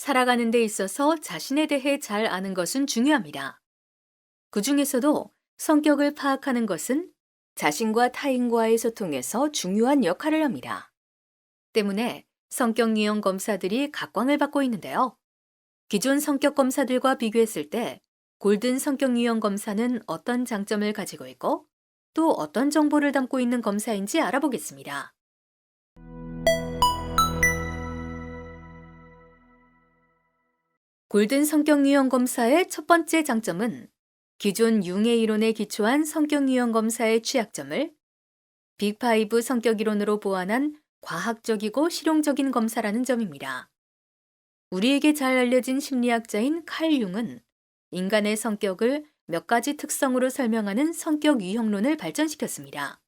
살아가는 데 있어서 자신에 대해 잘 아는 것은 중요합니다. 그 중에서도 성격을 파악하는 것은 자신과 타인과의 소통에서 중요한 역할을 합니다. 때문에 성격 유형 검사들이 각광을 받고 있는데요. 기존 성격 검사들과 비교했을 때 골든 성격 유형 검사는 어떤 장점을 가지고 있고 또 어떤 정보를 담고 있는 검사인지 알아보겠습니다. 골든 성격 유형 검사의 첫 번째 장점은 기존 융의 이론에 기초한 성격 유형 검사의 취약점을 빅5 성격 이론으로 보완한 과학적이고 실용적인 검사라는 점입니다. 우리에게 잘 알려진 심리학자인 칼 융은 인간의 성격을 몇 가지 특성으로 설명하는 성격 유형론을 발전시켰습니다.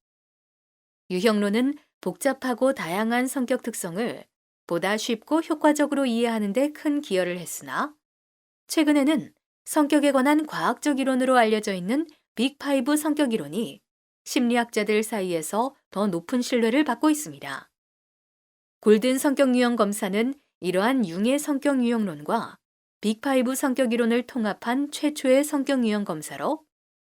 유형론은 복잡하고 다양한 성격 특성을 보다 쉽고 효과적으로 이해하는 데 큰 기여를 했으나 최근에는 성격에 관한 과학적 이론으로 알려져 있는 빅5 성격 이론이 심리학자들 사이에서 더 높은 신뢰를 받고 있습니다. 골든 성격 유형 검사는 이러한 융의 성격 유형론과 빅5 성격 이론을 통합한 최초의 성격 유형 검사로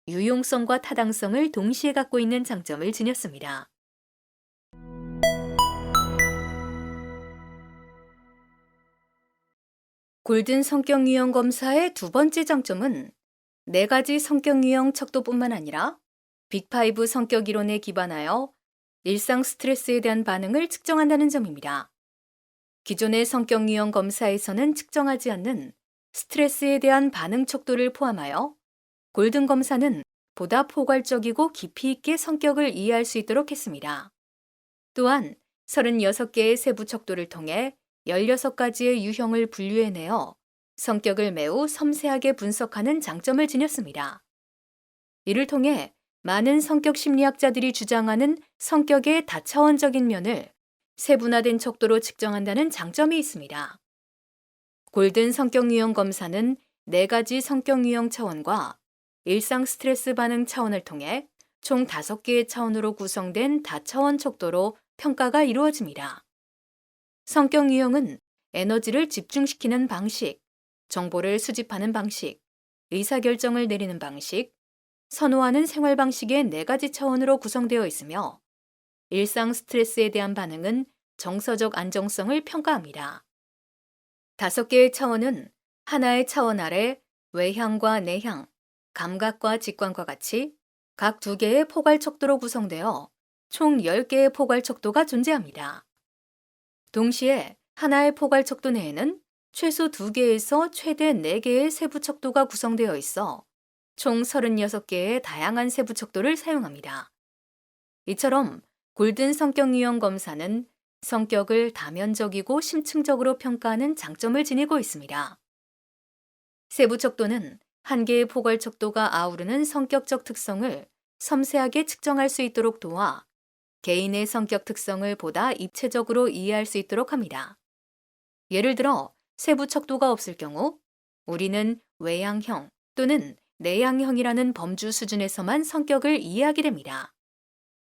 유용성과 타당성을 동시에 갖고 있는 장점을 지녔습니다. 골든 성격 유형 검사의 두 번째 장점은 네 가지 성격 유형 척도뿐만 아니라 빅5 성격 이론에 기반하여 일상 스트레스에 대한 반응을 측정한다는 점입니다. 기존의 성격 유형 검사에서는 측정하지 않는 스트레스에 대한 반응 척도를 포함하여 골든 검사는 보다 포괄적이고 깊이 있게 성격을 이해할 수 있도록 했습니다. 또한 36개의 세부 척도를 통해 16가지의 유형을 분류해내어 성격을 매우 섬세하게 분석하는 장점을 지녔습니다. 이를 통해 많은 성격 심리학자들이 주장하는 성격의 다차원적인 면을 세분화된 척도로 측정한다는 장점이 있습니다. 골든 성격 유형 검사는 4가지 성격 유형 차원과 일상 스트레스 반응 차원을 통해 총 5개의 차원으로 구성된 다차원 척도로 평가가 이루어집니다. 성격 유형은 에너지를 집중시키는 방식, 정보를 수집하는 방식, 의사결정을 내리는 방식, 선호하는 생활 방식의 4가지 차원으로 구성되어 있으며 일상 스트레스에 대한 반응은 정서적 안정성을 평가합니다. 5개의 차원은 하나의 차원 아래 외향과 내향, 감각과 직관과 같이 각 2개의 포괄 척도로 구성되어 총 10개의 포괄 척도가 존재합니다. 동시에 하나의 포괄 척도 내에는 최소 2개에서 최대 4개의 세부 척도가 구성되어 있어 총 36개의 다양한 세부 척도를 사용합니다. 이처럼 골든 성격 유형 검사는 성격을 다면적이고 심층적으로 평가하는 장점을 지니고 있습니다. 세부 척도는 한 개의 포괄 척도가 아우르는 성격적 특성을 섬세하게 측정할 수 있도록 도와 개인의 성격 특성을 보다 입체적으로 이해할 수 있도록 합니다. 예를 들어 세부 척도가 없을 경우 우리는 외향형 또는 내향형이라는 범주 수준에서만 성격을 이해하게 됩니다.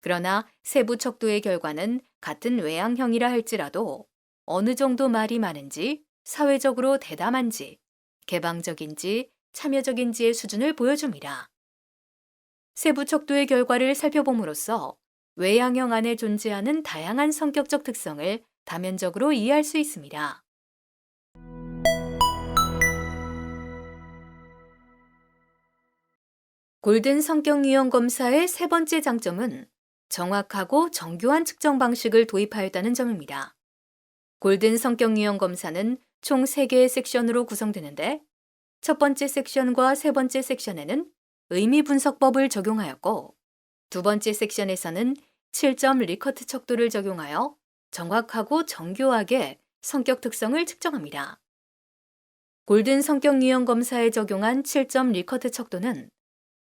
그러나 세부 척도의 결과는 같은 외향형이라 할지라도 어느 정도 말이 많은지, 사회적으로 대담한지, 개방적인지, 참여적인지의 수준을 보여줍니다. 세부 척도의 결과를 살펴봄으로써 외향형 안에 존재하는 다양한 성격적 특성을 다면적으로 이해할 수 있습니다. 골든 성격 유형 검사의 세 번째 장점은 정확하고 정교한 측정 방식을 도입하였다는 점입니다. 골든 성격 유형 검사는 총 3개의 섹션으로 구성되는데 첫 번째 섹션과 세 번째 섹션에는 의미 분석법을 적용하였고 두 번째 섹션에서는 7점 리커트 척도를 적용하여 정확하고 정교하게 성격 특성을 측정합니다. 골든 성격 유형 검사에 적용한 7점 리커트 척도는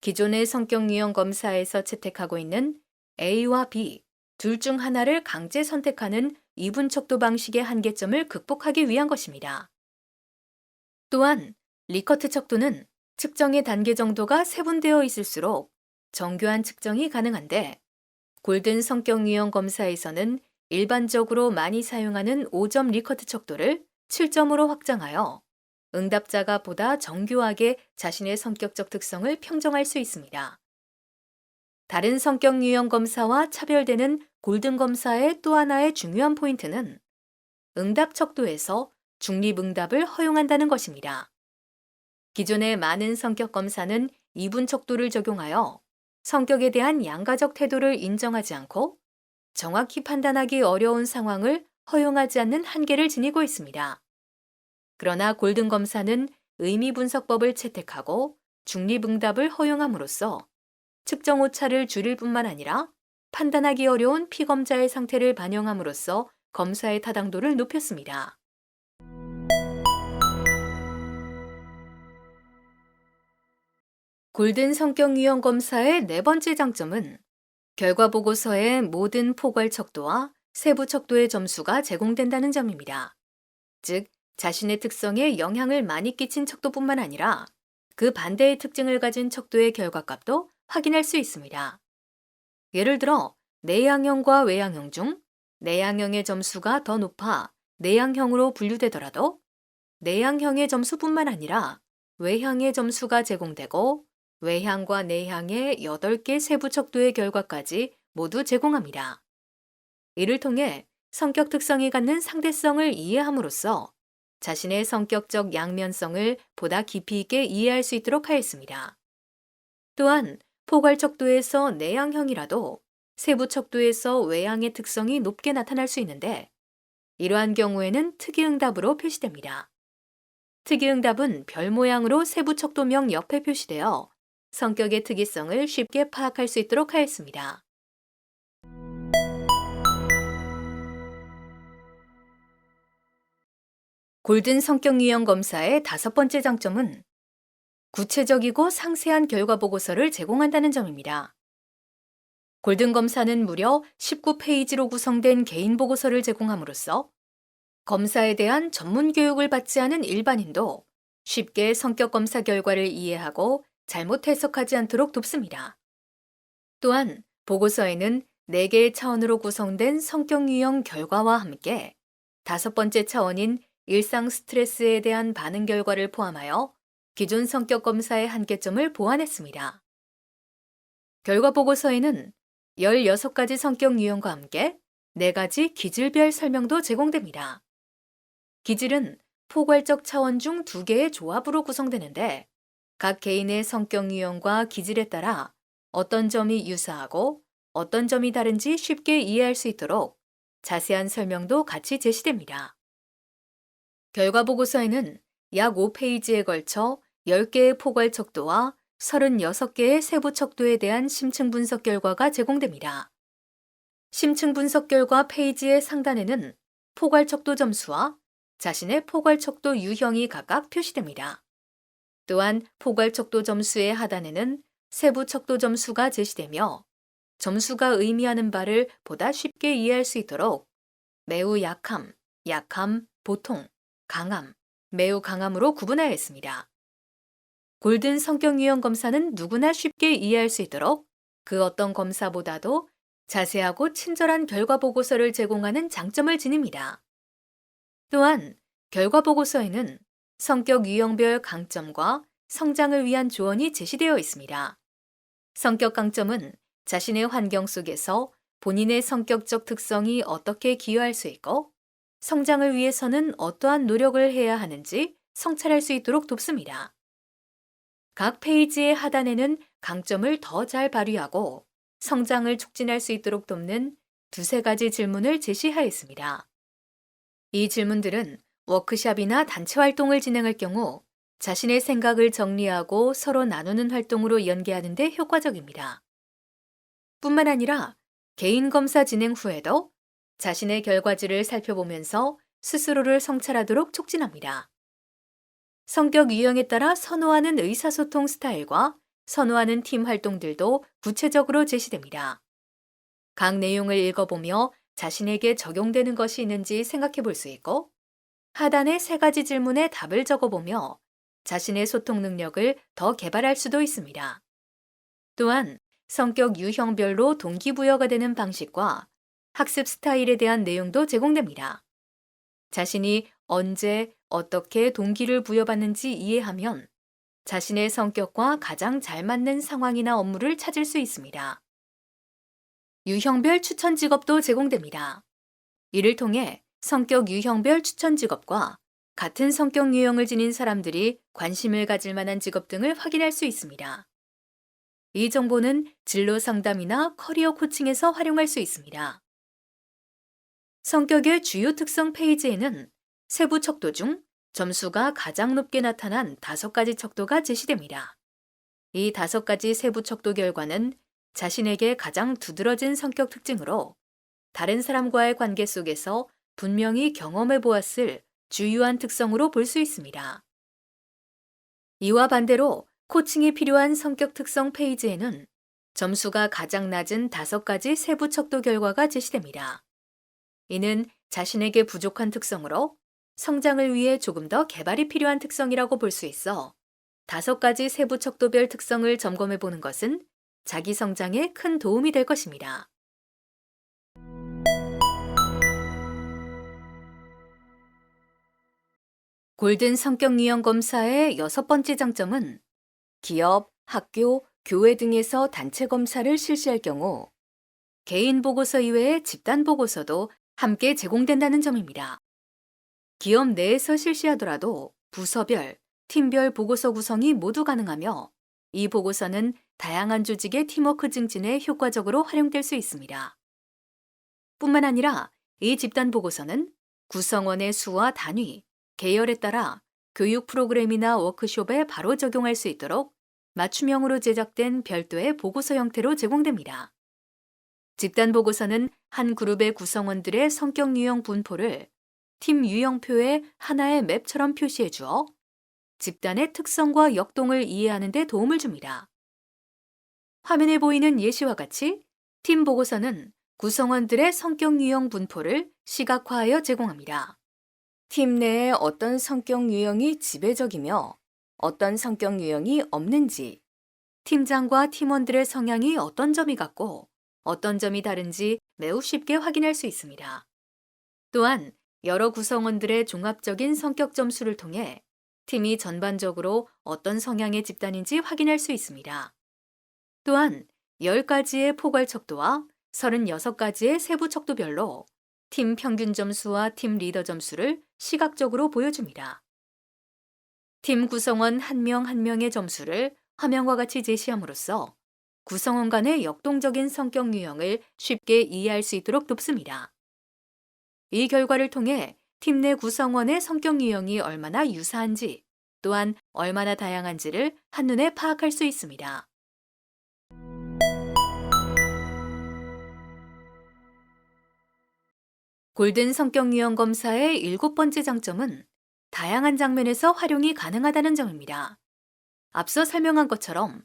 기존의 성격 유형 검사에서 채택하고 있는 A와 B 둘 중 하나를 강제 선택하는 이분 척도 방식의 한계점을 극복하기 위한 것입니다. 또한 리커트 척도는 측정의 단계 정도가 세분되어 있을수록 정교한 측정이 가능한데 골든 성격 유형 검사에서는 일반적으로 많이 사용하는 5점 리커트 척도를 7점으로 확장하여 응답자가 보다 정교하게 자신의 성격적 특성을 평정할 수 있습니다. 다른 성격 유형 검사와 차별되는 골든 검사의 또 하나의 중요한 포인트는 응답 척도에서 중립응답을 허용한다는 것입니다. 기존의 많은 성격 검사는 이분 척도를 적용하여 성격에 대한 양가적 태도를 인정하지 않고 정확히 판단하기 어려운 상황을 허용하지 않는 한계를 지니고 있습니다. 그러나 골든 검사는 의미 분석법을 채택하고 중립응답을 허용함으로써 측정 오차를 줄일 뿐만 아니라 판단하기 어려운 피검자의 상태를 반영함으로써 검사의 타당도를 높였습니다. 골든 성격 유형 검사의 네 번째 장점은 결과 보고서의 모든 포괄 척도와 세부 척도의 점수가 제공된다는 점입니다. 즉, 자신의 특성에 영향을 많이 끼친 척도뿐만 아니라 그 반대의 특징을 가진 척도의 결과값도 확인할 수 있습니다. 예를 들어, 내향형과 외향형 중 내향형의 점수가 더 높아 내향형으로 분류되더라도 내향형의 점수뿐만 아니라 외향의 점수가 제공되고 외향과 내향의 8개 세부 척도의 결과까지 모두 제공합니다. 이를 통해 성격 특성이 갖는 상대성을 이해함으로써 자신의 성격적 양면성을 보다 깊이 있게 이해할 수 있도록 하였습니다. 또한 포괄 척도에서 내향형이라도 세부 척도에서 외향의 특성이 높게 나타날 수 있는데 이러한 경우에는 특이응답으로 표시됩니다. 특이응답은 별 모양으로 세부 척도명 옆에 표시되어 성격의 특이성을 쉽게 파악할 수 있도록 하였습니다. 골든 성격 유형 검사의 다섯 번째 장점은 구체적이고 상세한 결과 보고서를 제공한다는 점입니다. 골든 검사는 무려 19페이지로 구성된 개인 보고서를 제공함으로써 검사에 대한 전문 교육을 받지 않은 일반인도 쉽게 성격 검사 결과를 이해하고 잘못 해석하지 않도록 돕습니다. 또한 보고서에는 4개의 차원으로 구성된 성격 유형 결과와 함께 다섯 번째 차원인 일상 스트레스에 대한 반응 결과를 포함하여 기존 성격 검사의 한계점을 보완했습니다. 결과 보고서에는 16가지 성격 유형과 함께 4가지 기질별 설명도 제공됩니다. 기질은 포괄적 차원 중 2개의 조합으로 구성되는데 각 개인의 성격 유형과 기질에 따라 어떤 점이 유사하고 어떤 점이 다른지 쉽게 이해할 수 있도록 자세한 설명도 같이 제시됩니다. 결과 보고서에는 약 5페이지에 걸쳐 10개의 포괄 척도와 36개의 세부 척도에 대한 심층 분석 결과가 제공됩니다. 심층 분석 결과 페이지의 상단에는 포괄 척도 점수와 자신의 포괄 척도 유형이 각각 표시됩니다. 또한 포괄 척도 점수의 하단에는 세부 척도 점수가 제시되며 점수가 의미하는 바를 보다 쉽게 이해할 수 있도록 매우 약함, 약함, 보통, 강함, 매우 강함으로 구분하였습니다. 골든 성격 유형 검사는 누구나 쉽게 이해할 수 있도록 그 어떤 검사보다도 자세하고 친절한 결과 보고서를 제공하는 장점을 지닙니다. 또한 결과 보고서에는 성격 유형별 강점과 성장을 위한 조언이 제시되어 있습니다. 성격 강점은 자신의 환경 속에서 본인의 성격적 특성이 어떻게 기여할 수 있고 성장을 위해서는 어떠한 노력을 해야 하는지 성찰할 수 있도록 돕습니다. 각 페이지의 하단에는 강점을 더 잘 발휘하고 성장을 촉진할 수 있도록 돕는 2-3가지 질문을 제시하였습니다. 이 질문들은 워크숍이나 단체 활동을 진행할 경우 자신의 생각을 정리하고 서로 나누는 활동으로 연계하는 데 효과적입니다. 뿐만 아니라 개인 검사 진행 후에도 자신의 결과지를 살펴보면서 스스로를 성찰하도록 촉진합니다. 성격 유형에 따라 선호하는 의사소통 스타일과 선호하는 팀 활동들도 구체적으로 제시됩니다. 각 내용을 읽어보며 자신에게 적용되는 것이 있는지 생각해 볼 수 있고, 하단의 3가지 질문에 답을 적어보며 자신의 소통 능력을 더 개발할 수도 있습니다. 또한 성격 유형별로 동기부여가 되는 방식과 학습 스타일에 대한 내용도 제공됩니다. 자신이 언제, 어떻게 동기를 부여받는지 이해하면 자신의 성격과 가장 잘 맞는 상황이나 업무를 찾을 수 있습니다. 유형별 추천 직업도 제공됩니다. 이를 통해 성격 유형별 추천 직업과 같은 성격 유형을 지닌 사람들이 관심을 가질 만한 직업 등을 확인할 수 있습니다. 이 정보는 진로 상담이나 커리어 코칭에서 활용할 수 있습니다. 성격의 주요 특성 페이지에는 세부 척도 중 점수가 가장 높게 나타난 5가지 척도가 제시됩니다. 이 5가지 세부 척도 결과는 자신에게 가장 두드러진 성격 특징으로 다른 사람과의 관계 속에서 분명히 경험해 보았을 주요한 특성으로 볼 수 있습니다. 이와 반대로 코칭이 필요한 성격 특성 페이지에는 점수가 가장 낮은 5가지 세부 척도 결과가 제시됩니다. 이는 자신에게 부족한 특성으로 성장을 위해 조금 더 개발이 필요한 특성이라고 볼 수 있어 5가지 세부 척도별 특성을 점검해 보는 것은 자기 성장에 큰 도움이 될 것입니다. 골든 성격 유형 검사의 6번째 장점은 기업, 학교, 교회 등에서 단체 검사를 실시할 경우 개인 보고서 이외에 집단 보고서도 함께 제공된다는 점입니다. 기업 내에서 실시하더라도 부서별, 팀별 보고서 구성이 모두 가능하며 이 보고서는 다양한 조직의 팀워크 증진에 효과적으로 활용될 수 있습니다. 뿐만 아니라 이 집단 보고서는 구성원의 수와 단위, 계열에 따라 교육 프로그램이나 워크숍에 바로 적용할 수 있도록 맞춤형으로 제작된 별도의 보고서 형태로 제공됩니다. 집단 보고서는 한 그룹의 구성원들의 성격 유형 분포를 팀 유형표에 하나의 맵처럼 표시해 주어 집단의 특성과 역동을 이해하는 데 도움을 줍니다. 화면에 보이는 예시와 같이 팀 보고서는 구성원들의 성격 유형 분포를 시각화하여 제공합니다. 팀 내에 어떤 성격 유형이 지배적이며 어떤 성격 유형이 없는지, 팀장과 팀원들의 성향이 어떤 점이 같고 어떤 점이 다른지 매우 쉽게 확인할 수 있습니다. 또한 여러 구성원들의 종합적인 성격 점수를 통해 팀이 전반적으로 어떤 성향의 집단인지 확인할 수 있습니다. 또한 10가지의 포괄 척도와 36가지의 세부 척도별로 팀 평균 점수와 팀 리더 점수를 시각적으로 보여줍니다. 팀 구성원 한 명 한 명의 점수를 화면과 같이 제시함으로써 구성원 간의 역동적인 성격 유형을 쉽게 이해할 수 있도록 돕습니다. 이 결과를 통해 팀 내 구성원의 성격 유형이 얼마나 유사한지, 또한 얼마나 다양한지를 한눈에 파악할 수 있습니다. 골든 성격 유형 검사의 7번째 장점은 다양한 장면에서 활용이 가능하다는 점입니다. 앞서 설명한 것처럼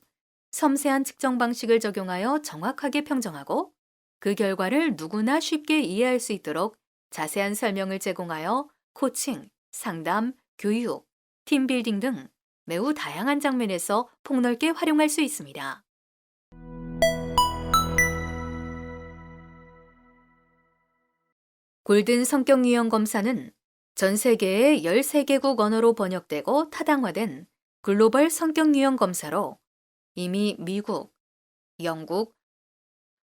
섬세한 측정 방식을 적용하여 정확하게 평정하고 그 결과를 누구나 쉽게 이해할 수 있도록 자세한 설명을 제공하여 코칭, 상담, 교육, 팀빌딩 등 매우 다양한 장면에서 폭넓게 활용할 수 있습니다. 골든 성격 유형 검사는 전 세계의 13개국 언어로 번역되고 타당화된 글로벌 성격 유형 검사로 이미 미국, 영국,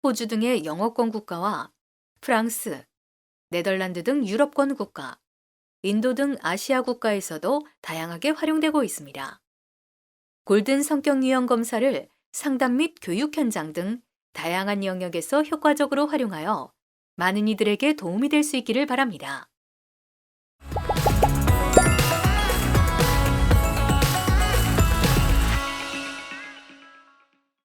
호주 등의 영어권 국가와 프랑스, 네덜란드 등 유럽권 국가, 인도 등 아시아 국가에서도 다양하게 활용되고 있습니다. 골든 성격 유형 검사를 상담 및 교육 현장 등 다양한 영역에서 효과적으로 활용하여 많은 이들에게 도움이 될 수 있기를 바랍니다.